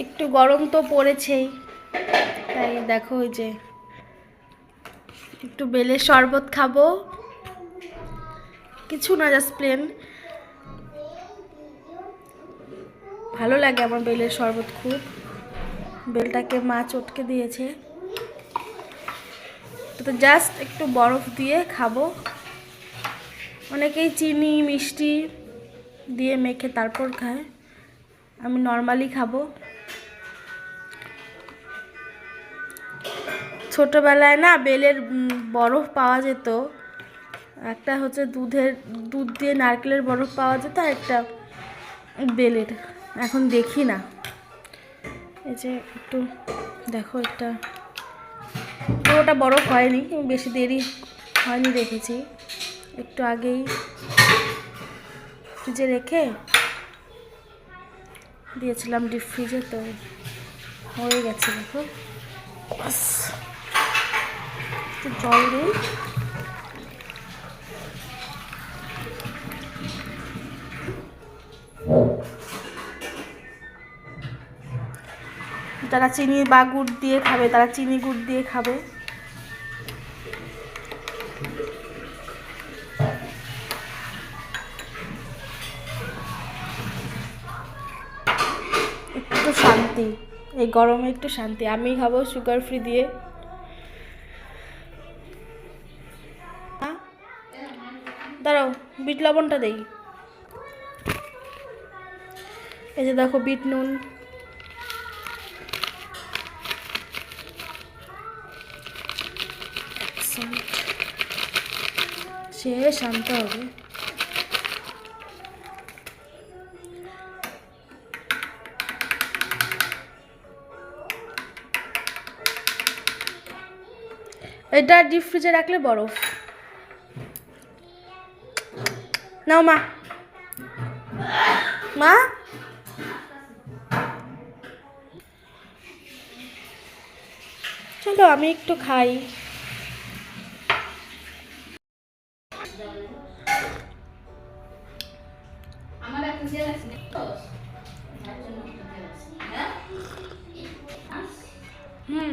একটু গরম তো পড়েছেই, তাই দেখো ওই যে একটু বেলের শরবত খাবো, কিছু না, জাস্ট প্লেন। ভালো লাগে আমার বেলের শরবত খুব। বেলটাকে মা চটকে দিয়েছে, তো জাস্ট একটু বরফ দিয়ে খাবো। অনেকেই চিনি মিষ্টি দিয়ে মেখে তারপর খায়, আমি নর্মালি খাবো। ছোটোবেলায় না বেলের বরফ পাওয়া যেত, একটা হচ্ছে দুধ দিয়ে নারকেলের বরফ পাওয়া যেত, আর একটা বেলের। এখন দেখি না। এই যে একটু দেখো, একটা পুরোটা বরফ হয়নি, বেশি দেরি হয়নি রেখেছি, একটু আগেই ফ্রিজে রেখে দিয়েছিলাম ডিপ ফ্রিজে, তো হয়ে গেছে। দেখো একটু জল দিই। যারা চিনি বা গুড় দিয়ে খাবে তারা চিনি গুড় দিয়ে খাবে। একটু শান্তি, এই গরমে একটু শান্তি। আমি খাবো সুগার ফ্রি দিয়ে। দাঁড়াও, বিট লবণটা দেই। এই যে দেখো বিট নুন, সে শান্ত হবে। এটা ডিপ ফ্রিজে রাখলে বরফ। নাও মা, মা চলো আমি একটু খাই। হুম